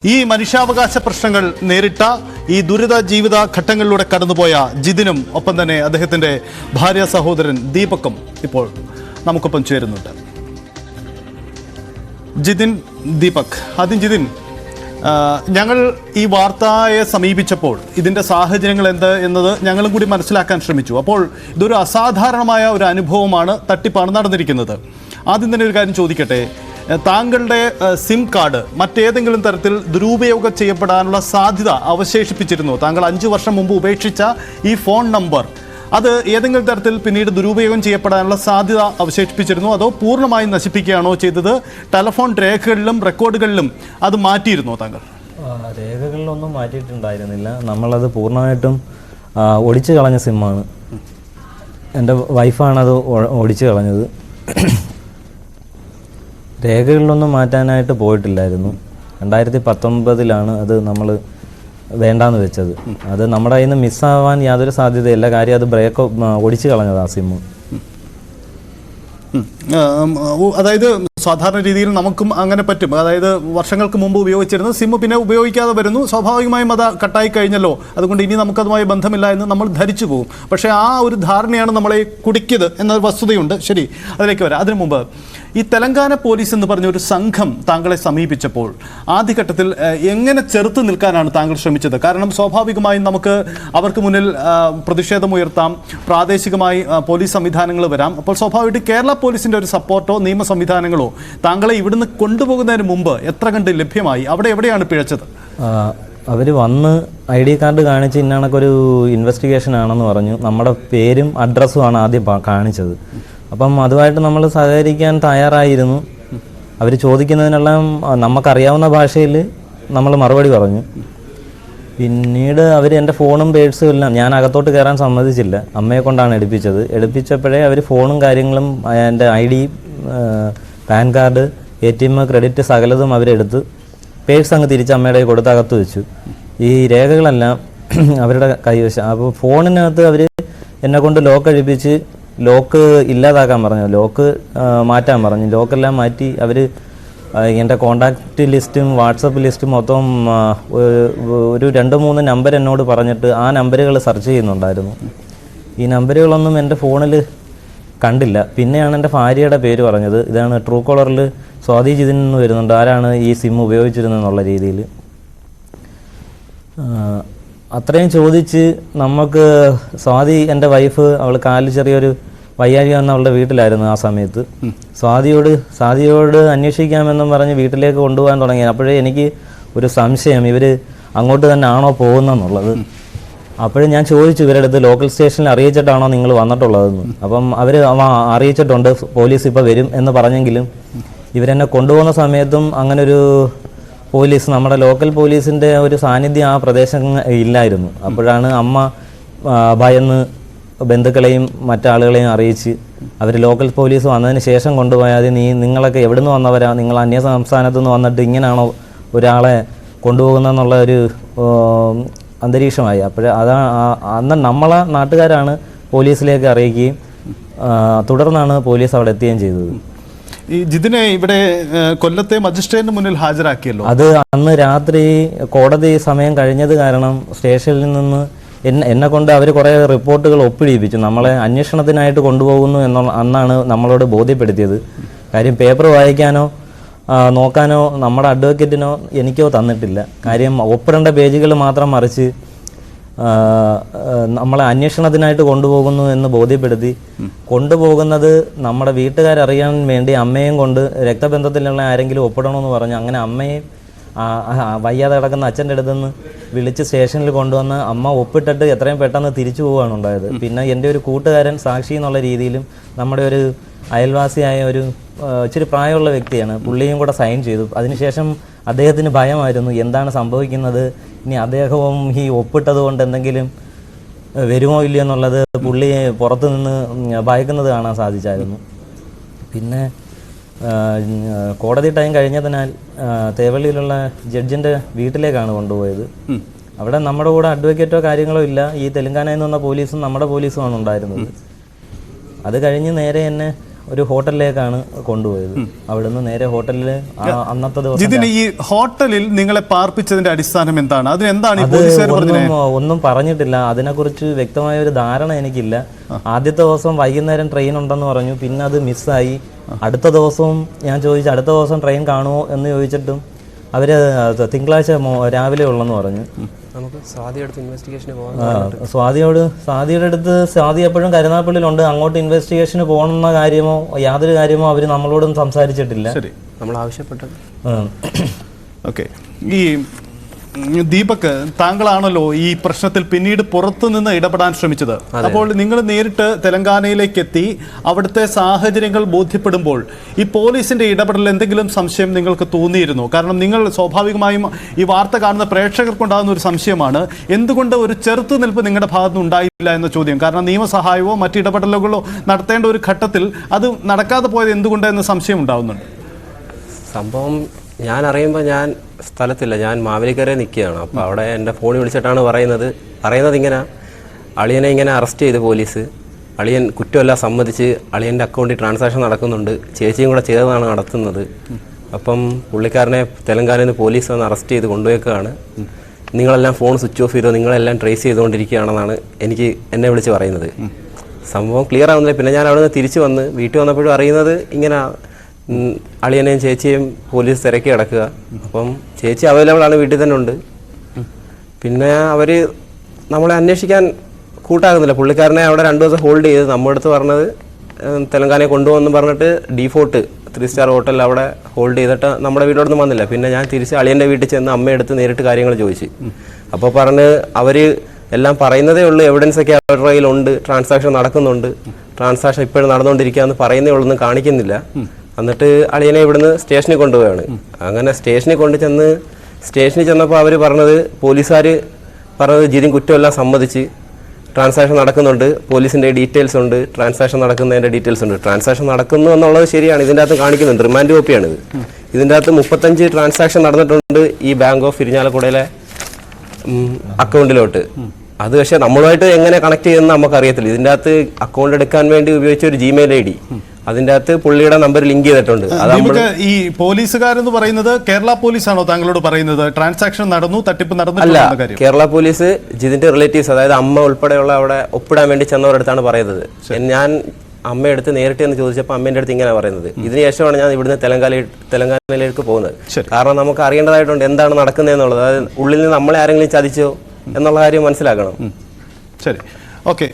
ഈ മനുഷ്യാവകാശ പ്രശ്നങ്ങൾ നേരിട്ട ഈ ദുരിത ജീവിത ഘട്ടങ്ങളിലൂടെ കടന്നുപോയ ജിതിനും ഒപ്പം തന്നെ അദ്ദേഹത്തിൻ്റെ ഭാര്യ സഹോദരൻ ദീപക്കും ഇപ്പോൾ നമുക്കൊപ്പം ചേരുന്നുണ്ട്. ജിതിൻ, ദീപക്. ആദ്യം ജിതിൻ, ഞങ്ങൾ ഈ വാർത്തയെ സമീപിച്ചപ്പോൾ ഇതിൻ്റെ സാഹചര്യങ്ങൾ എന്ത് എന്നത് ഞങ്ങളും കൂടി മനസ്സിലാക്കാൻ ശ്രമിച്ചു. അപ്പോൾ ഇതൊരു അസാധാരണമായ ഒരു അനുഭവമാണ്, തട്ടിപ്പാണ് നടന്നിരിക്കുന്നത്. ആദ്യം തന്നെ ഒരു കാര്യം ചോദിക്കട്ടെ, താങ്കളുടെ സിം കാർഡ് മറ്റേതെങ്കിലും തരത്തിൽ ദുരുപയോഗം ചെയ്യപ്പെടാനുള്ള സാധ്യത അവശേഷിപ്പിച്ചിരുന്നു? താങ്കൾ 5 വർഷം മുമ്പ് ഉപേക്ഷിച്ച ഈ ഫോൺ നമ്പർ അത് ഏതെങ്കിലും തരത്തിൽ പിന്നീട് ദുരുപയോഗം ചെയ്യപ്പെടാനുള്ള സാധ്യത അവശേഷിപ്പിച്ചിരുന്നു, അതോ പൂർണ്ണമായും നശിപ്പിക്കുകയാണോ ചെയ്തത്? ടെലഫോൺ രേഖകളിലും റെക്കോർഡുകളിലും അത് മാറ്റിയിരുന്നോ താങ്കൾ? രേഖകളിലൊന്നും മാറ്റിയിട്ടുണ്ടായിരുന്നില്ല. നമ്മളത് പൂർണ്ണമായിട്ടും ഒടിച്ചു കളഞ്ഞ സിമ്മാണ്. എൻ്റെ വൈഫാണത് ഒടിച്ചു കളഞ്ഞത്. രേഖകളിലൊന്നും മാറ്റാനായിട്ട് പോയിട്ടില്ലായിരുന്നു. 2019 അത് നമ്മൾ വേണ്ടാന്ന് വെച്ചത്. അത് നമ്മുടെ കയ്യിൽ നിന്ന് മിസ്സാവാൻ യാതൊരു സാധ്യതയില്ല. കാര്യം അത് ഒടിച്ചു കളഞ്ഞത് ആ സിമ്മ്. അതായത് സാധാരണ രീതിയിൽ നമുക്കും അങ്ങനെ പറ്റും. അതായത് വർഷങ്ങൾക്ക് മുമ്പ് ഉപയോഗിച്ചിരുന്ന സിമ്മ് പിന്നെ ഉപയോഗിക്കാതെ വരുന്നു, സ്വാഭാവികമായും അത് കട്ടായി കഴിഞ്ഞല്ലോ, അതുകൊണ്ട് ഇനി നമുക്കതുമായി ബന്ധമില്ല എന്ന് നമ്മൾ ധരിച്ചു പോകും. പക്ഷേ ആ ഒരു ധാരണയാണ് നമ്മളെ കുടിക്കിയത് എന്നൊരു വസ്തുതയുണ്ട്. ശരി, അതിലേക്ക് വരാം. അതിനു മുമ്പ് ഈ തെലങ്കാന പോലീസ് എന്ന് പറഞ്ഞ ഒരു സംഘം താങ്കളെ സമീപിച്ചപ്പോൾ ആദ്യഘട്ടത്തിൽ എങ്ങനെ ചെറുത്ത് നിൽക്കാനാണ് താങ്കൾ ശ്രമിച്ചത്? കാരണം സ്വാഭാവികമായും നമുക്ക് അവർക്ക് മുന്നിൽ പ്രതിഷേധമുയർത്താം, പ്രാദേശികമായി പോലീസ് സംവിധാനങ്ങൾ വരാം. അപ്പോൾ സ്വാഭാവികമായിട്ട് കേരള പോലീസിൻ്റെ ഒരു സപ്പോർട്ടോ നിയമ സംവിധാനങ്ങളോ താങ്കളെ ഇവിടുന്ന് കൊണ്ടുപോകുന്നതിന് മുമ്പ് എത്ര കണ്ട് ലഭ്യമായി? അവിടെ എവിടെയാണ് പിഴച്ചത്? അവർ വന്ന് ID കാർഡ് കാണിച്ച് ഇന്നണക്കൊരു ഇൻവെസ്റ്റിഗേഷൻ ആണെന്ന് പറഞ്ഞു. നമ്മുടെ പേരും അഡ്രസ്സുമാണ് ആദ്യം കാണിച്ചത്. അപ്പം അതുമായിട്ട് നമ്മൾ സഹകരിക്കാൻ തയ്യാറായിരുന്നു. അവർ ചോദിക്കുന്നതിനെല്ലാം നമുക്കറിയാവുന്ന ഭാഷയിൽ നമ്മൾ മറുപടി പറഞ്ഞു. പിന്നീട് അവർ എൻ്റെ ഫോണും പേഴ്സും എല്ലാം, ഞാൻ അകത്തോട്ട് കയറാൻ സമ്മതിച്ചില്ല, അമ്മയെ കൊണ്ടാണ് എടുപ്പിച്ചത്. എടുപ്പിച്ചപ്പോഴേ അവർ ഫോണും കാര്യങ്ങളും എൻ്റെ ID, pan card, ATM, credit സകലതും അവരെടുത്ത് പേഴ്സ് അങ്ങ് തിരിച്ച് അമ്മയുടെ കൊടുത്ത് അകത്ത് വെച്ചു. ഈ രേഖകളെല്ലാം അവരുടെ കൈവശം. അപ്പോൾ ഫോണിനകത്ത് അവർ എന്നെ കൊണ്ട് ലോക്ക് അഴിപ്പിച്ച് ലോക്ക് ഇല്ലാതാക്കാൻ പറഞ്ഞു, ലോക്ക് മാറ്റാൻ പറഞ്ഞു. ലോക്കെല്ലാം മാറ്റി അവർ എൻ്റെ കോണ്ടാക്റ്റ് ലിസ്റ്റും വാട്സപ്പ് ലിസ്റ്റും മൊത്തം ഒരു 2-3 നമ്പർ എന്നോട് പറഞ്ഞിട്ട് ആ നമ്പറുകൾ സെർച്ച് ചെയ്യുന്നുണ്ടായിരുന്നു. ഈ നമ്പറുകളൊന്നും എൻ്റെ ഫോണിൽ കണ്ടില്ല. പിന്നെയാണ് എൻ്റെ ഭാര്യയുടെ പേര് പറഞ്ഞത്. ഇതാണ് ട്രൂ കോളറിൽ സ്വാതി ജിതിൻ എന്ന് വരുന്നുണ്ട്, ആരാണ് ഈ സിം ഉപയോഗിച്ചിരുന്നതെന്നുള്ള രീതിയിൽ. അത്രയും ചോദിച്ച് നമുക്ക് സ്വാതി, എൻ്റെ വൈഫ്, അവൾ കാലിൽ ചെറിയൊരു വയ്യാഴ്ക വന്ന അവളുടെ വീട്ടിലായിരുന്നു ആ സമയത്ത്. സ്വാതിയോട് അന്വേഷിക്കാമെന്നും പറഞ്ഞ് വീട്ടിലേക്ക് കൊണ്ടുപോകാൻ തുടങ്ങി. അപ്പോഴേ എനിക്ക് ഒരു സംശയം, ഇവർ അങ്ങോട്ട് തന്നെ ആണോ പോകുന്നതെന്നുള്ളത്. അപ്പോഴും ഞാൻ ചോദിച്ചു ഇവരുടെ അടുത്ത്, ലോക്കൽ സ്റ്റേഷനിൽ അറിയിച്ചിട്ടാണോ നിങ്ങൾ വന്നിട്ടുള്ളതെന്ന്. അപ്പം അവർ അറിയിച്ചിട്ടുണ്ട്, പോലീസ് ഇപ്പോൾ വരും എന്ന് പറഞ്ഞെങ്കിലും ഇവരെന്നെ കൊണ്ടുപോകുന്ന സമയത്തും അങ്ങനൊരു പോലീസ്, നമ്മുടെ ലോക്കൽ പോലീസിൻ്റെ ഒരു സാന്നിധ്യം ആ പ്രദേശം ഇല്ലായിരുന്നു. അപ്പോഴാണ് അമ്മ ഭയന്ന് ബന്ധുക്കളെയും മറ്റാളുകളെയും അറിയിച്ച് അവർ ലോക്കൽ പോലീസ് വന്നതിന് ശേഷം കൊണ്ടുപോയാൽ നിങ്ങളൊക്കെ എവിടെ നിന്ന് വന്നവരാ, നിങ്ങൾ അന്യ സംസ്ഥാനത്തു നിന്ന് വന്നിട്ട് ഇങ്ങനെയാണോ ഒരാളെ കൊണ്ടുപോകുന്നതെന്നുള്ള ഒരു അന്തരീക്ഷമായി. അന്ന് നമ്മളെ നാട്ടുകാരാണ് പോലീസിലേക്ക് അറിയിക്കുകയും തുടർന്നാണ് പോലീസ് അവിടെ എത്തുകയും ചെയ്തത്. ഈ ജിതിനെ ഇവിടെ കൊല്ലത്തെ മജിസ്ട്രേറ്റിന് മുന്നിൽ ഹാജരാക്കിയല്ലോ. അത് അന്ന് രാത്രി കോടതി സമയം കഴിഞ്ഞത് കാരണം സ്റ്റേഷനിൽ നിന്ന് എന്നെ കൊണ്ട് അവർ കുറേ റിപ്പോർട്ടുകൾ ഒപ്പിടിപ്പിച്ചു. നമ്മളെ അന്വേഷണത്തിനായിട്ട് കൊണ്ടുപോകുന്നു അന്നാണ് നമ്മളോട് ബോധ്യപ്പെടുത്തിയത്. കാര്യം പേപ്പർ വായിക്കാനോ നോക്കാനോ നമ്മുടെ അഡ്വക്കേറ്റിനോ എനിക്കോ തന്നിട്ടില്ല. കാര്യം ഒപ്പിടേണ്ട പേജുകൾ മാത്രം മറിച്ച് നമ്മളെ അന്വേഷണത്തിനായിട്ട് കൊണ്ടുപോകുന്നു എന്ന് ബോധ്യപ്പെടുത്തി. കൊണ്ടുപോകുന്നത് നമ്മുടെ വീട്ടുകാരറിയാൻ വേണ്ടി അമ്മയും കൊണ്ട് രക്തബന്ധത്തിലുള്ള ആരെങ്കിലും ഒപ്പിടണമെന്ന് പറഞ്ഞു. അങ്ങനെ അമ്മയെ വയ്യാതെ കിടക്കുന്ന അച്ഛൻ്റെ അടുത്ത് നിന്ന് വിളിച്ച് സ്റ്റേഷനിൽ കൊണ്ടുവന്ന് അമ്മ ഒപ്പിട്ടിട്ട് എത്രയും പെട്ടെന്ന് തിരിച്ചു പോവുകയാണ് ഉണ്ടായത്. പിന്നെ എൻ്റെ ഒരു കൂട്ടുകാരൻ സാക്ഷി എന്നുള്ള രീതിയിലും നമ്മുടെ ഒരു അയൽവാസിയായ ഒരു ഇച്ചിരി പ്രായമുള്ള വ്യക്തിയാണ്, പുള്ളിയും കൂടെ സൈൻ ചെയ്തു. അതിനുശേഷം അദ്ദേഹത്തിന് ഭയമായിരുന്നു, എന്താണ് സംഭവിക്കുന്നത്, ഇനി അദ്ദേഹവും ഈ ഒപ്പിട്ടത് കൊണ്ട് എന്തെങ്കിലും വരുമോ ഇല്ലയോ എന്നുള്ളത് പുള്ളിയെ പുറത്തു നിന്ന് ഭയക്കുന്നത് കാണാൻ സാധിച്ചായിരുന്നു. പിന്നെ കോടതി ടൈം കഴിഞ്ഞതിനാൽ തേവള്ളിയിലുള്ള ജഡ്ജിൻ്റെ വീട്ടിലേക്കാണ് കൊണ്ടുപോയത്. അവിടെ നമ്മുടെ കൂടെ അഡ്വക്കേറ്റോ കാര്യങ്ങളോ ഇല്ല. ഈ തെലങ്കാനയിൽ നിന്ന് വന്ന പോലീസും നമ്മുടെ പോലീസുമാണ് ഉണ്ടായിരുന്നത്. അത് കഴിഞ്ഞ് നേരെ എന്നെ ഒരു ഹോട്ടലിലേക്കാണ് കൊണ്ടുപോയത്. അവിടുന്ന് നേരെ ഹോട്ടലിൽ അന്നത്തെ ദിവസം ജിതിൻ, ഈ ഹോട്ടലിൽ നിങ്ങളെ പാർപ്പിച്ചതിന്റെ അടിസ്ഥാനം എന്താണ്? അതിനെന്താണ് ഈ പോലീസുകാർ പറഞ്ഞത്? ഒന്നും പറഞ്ഞിട്ടില്ല. അതിനെക്കുറിച്ച് വ്യക്തമായ ഒരു ധാരണ എനിക്കില്ല. ആദ്യത്തെ ദിവസം വൈകുന്നേരം ട്രെയിൻ ഉണ്ടെന്ന് പറഞ്ഞു, പിന്നെ അത് മിസ്സായി. അടുത്ത ദിവസവും ഞാൻ ചോദിച്ചു അടുത്ത ദിവസം ട്രെയിൻ കാണുമോ എന്ന് ചോദിച്ചിട്ടും അവര് തിങ്കളാഴ്ച രാവിലെ ഉള്ളെന്ന് പറഞ്ഞു. നമുക്ക് സ്വാതിയുടെ അടുത്ത് സ്വാതി എപ്പോഴും കരുനാഗപ്പള്ളിയിലുണ്ട്. അങ്ങോട്ട് ഇൻവെസ്റ്റിഗേഷന് പോകണമെന്ന കാര്യമോ യാതൊരു കാര്യമോ അവർ നമ്മളോടും സംസാരിച്ചിട്ടില്ല. നമ്മൾ ആവശ്യപ്പെട്ടത്. ഓക്കെ, ഈ ദീപക്, താങ്കളാണല്ലോ ഈ പ്രശ്നത്തിൽ പിന്നീട് പുറത്തുനിന്ന് ഇടപെടാൻ ശ്രമിച്ചത്. അപ്പോൾ നിങ്ങൾ നേരിട്ട് തെലങ്കാനയിലേക്ക് എത്തി അവിടുത്തെ സാഹചര്യങ്ങൾ ബോധ്യപ്പെടുമ്പോൾ ഈ പോലീസിന്റെ ഇടപെടൽ എന്തെങ്കിലും സംശയം നിങ്ങൾക്ക് തോന്നിയിരുന്നോ? കാരണം നിങ്ങൾ സ്വാഭാവികമായും ഈ വാർത്ത കാണുന്ന പ്രേക്ഷകർക്കുണ്ടാകുന്ന ഒരു സംശയമാണ്, എന്തുകൊണ്ട് ഒരു ചെറുത്തുനിൽപ്പ് നിങ്ങളുടെ ഭാഗത്തുനിന്ന് ഉണ്ടായില്ല എന്ന ചോദ്യം. കാരണം നിയമസഹായമോ മറ്റ് ഇടപെടലുകളോ നടത്തേണ്ട ഒരു ഘട്ടത്തിൽ അത് നടക്കാതെ പോയത് എന്തുകൊണ്ട് എന്ന സംശയം ഉണ്ടാകുന്നുണ്ട്. സംഭവം ഞാൻ അറിയുമ്പോൾ ഞാൻ സ്ഥലത്തില്ല, ഞാൻ മാവേലിക്കര നിൽക്കുകയാണ്. അപ്പോൾ അവിടെ എൻ്റെ ഫോണിൽ വിളിച്ചിട്ടാണ് പറയുന്നത് ഇങ്ങനെ അളിയനെ ഇങ്ങനെ അറസ്റ്റ് ചെയ്ത് പോലീസ്. അളിയൻ കുറ്റമെല്ലാം സമ്മതിച്ച് അളിയൻ്റെ അക്കൗണ്ടിൽ ട്രാൻസാക്ഷൻ നടക്കുന്നുണ്ട്, ചേച്ചിയും കൂടെ ചേർന്നാണ് നടത്തുന്നത്. അപ്പം പുള്ളിക്കാരനെ തെലങ്കാനയിൽ നിന്ന് പോലീസ് വന്ന് അറസ്റ്റ് ചെയ്ത് കൊണ്ടുപോയേക്കാണ്. നിങ്ങളെല്ലാം ഫോൺ സ്വിച്ച് ഓഫ് ചെയ്തോ, നിങ്ങളെല്ലാം ട്രേസ് ചെയ്തുകൊണ്ടിരിക്കുകയാണെന്നാണ് എന്നെ വിളിച്ച് പറയുന്നത്. സംഭവം ക്ലിയർ ആവുന്നില്ല. പിന്നെ ഞാൻ അവിടെ നിന്ന് തിരിച്ചു വന്ന് വീട്ടിൽ വന്നപ്പോഴും അറിയുന്നത് ഇങ്ങനെ അളിയനെയും ചേച്ചിയും പോലീസ് തിരക്കി കിടക്കുക. അപ്പം ചേച്ചി അവൈലബിൾ ആണ്, വീട്ടിൽ തന്നെ ഉണ്ട്. പിന്നെ അവർ നമ്മളെ അന്വേഷിക്കാൻ കൂട്ടാകുന്നില്ല. പുള്ളിക്കാരനെ അവിടെ 2 ദിവസം ഹോൾഡ് ചെയ്ത് നമ്മുടെ അടുത്ത് പറഞ്ഞത് തെലങ്കാനയെ കൊണ്ടുപോകുമെന്ന് പറഞ്ഞിട്ട് ഡീഫോൾട്ട് 3 സ്റ്റാർ ഹോട്ടലിൽ അവിടെ ഹോൾഡ് ചെയ്തിട്ട് നമ്മുടെ വീട്ടിലോടൊന്നും വന്നില്ല. പിന്നെ ഞാൻ തിരിച്ച് അളിയൻ്റെ വീട്ടിൽ ചെന്ന് അമ്മയെടുത്ത് നേരിട്ട് കാര്യങ്ങൾ ചോദിച്ചു. അപ്പോൾ പറഞ്ഞ് അവർ എല്ലാം പറയുന്നതേ ഉള്ളൂ, എവിഡൻസ് ഒക്കെ അവരുടെ കയ്യിലുണ്ട്, ട്രാൻസാക്ഷൻ നടക്കുന്നുണ്ട്, ട്രാൻസാക്ഷൻ ഇപ്പോഴും നടന്നുകൊണ്ടിരിക്കുകയെന്ന് പറയുന്നേ ഉള്ളൂ, ഒന്നും കാണിക്കുന്നില്ല. എന്നിട്ട് അളിയനെ ഇവിടുന്ന് സ്റ്റേഷനിൽ കൊണ്ടുപോവുകയാണ്. അങ്ങനെ സ്റ്റേഷനിൽ ചെന്നപ്പോൾ അവർ പോലീസുകാർ പറഞ്ഞത് ജിതിൻ കുറ്റമെല്ലാം സമ്മതിച്ച് ട്രാൻസാക്ഷൻ നടക്കുന്നുണ്ട്, പോലീസിൻ്റെ ഡീറ്റെയിൽസ് ഉണ്ട്, ട്രാൻസാക്ഷൻ നടക്കുന്നതിൻ്റെ ഡീറ്റെയിൽസ് ഉണ്ട്. ട്രാൻസാക്ഷൻ നടക്കുന്നു എന്നുള്ളത് ശരിയാണ്, ഇതിൻ്റെ അകത്ത് കാണിക്കുന്നുണ്ട്. റിമാൻഡ് കോപ്പിയാണിത്. ഇതിൻ്റെ അകത്ത് 35 ട്രാൻസാക്ഷൻ നടന്നിട്ടുണ്ട് ഈ ബാങ്ക് ഓഫ് ഇരിഞ്ഞാലക്കുടയിലെ അക്കൗണ്ടിലോട്ട്. അത് പക്ഷേ നമ്മളുമായിട്ട് എങ്ങനെ കണക്ട് ചെയ്യുന്നത് നമുക്കറിയത്തില്ല. ഇതിൻ്റെ അകത്ത് അക്കൗണ്ട് എടുക്കാൻ വേണ്ടി ഉപയോഗിച്ച ഒരു ജിമെയിൽ ID, അതിൻ്റെ അകത്ത് പുള്ളിയുടെ നമ്പർ ലിങ്ക് ചെയ്തിട്ടുണ്ട്. ഈ പോലീസുകാരെന്ന് പറയുന്നത് കേരള പോലീസാണോ താങ്കളോട് പറയുന്നത് ട്രാൻസാക്ഷൻ നടന്നു, തട്ടിപ്പ് നടന്നു? അല്ല, കേരള പോലീസ് ജിതിന്റെ റിലേറ്റീവ്സ്, അതായത് അമ്മ ഉൾപ്പെടെയുള്ള അവിടെ ഒപ്പിടാൻ വേണ്ടി ചെന്നവരടുത്താണ് പറയുന്നത്. ഞാൻ അമ്മയെടുത്ത് നേരിട്ട് എന്ന് ചോദിച്ചപ്പോൾ അമ്മേൻ്റെ അടുത്ത് ഇങ്ങനെ പറയുന്നത്. ഇതിനുശേഷമാണ് ഞാൻ ഇവിടുന്ന് തെലങ്കാനയിലേക്ക് പോകുന്നത്. കാരണം നമുക്ക് അറിയേണ്ടതായിട്ടുണ്ട് എന്താണ് നടക്കുന്നതെന്നുള്ളത്. അതായത് ഉള്ളിൽ നിന്ന് നമ്മളെ ആരെങ്കിലും ചതിച്ചോ എന്നുള്ള കാര്യം മനസ്സിലാക്കണം. ശരി, ഓക്കെ.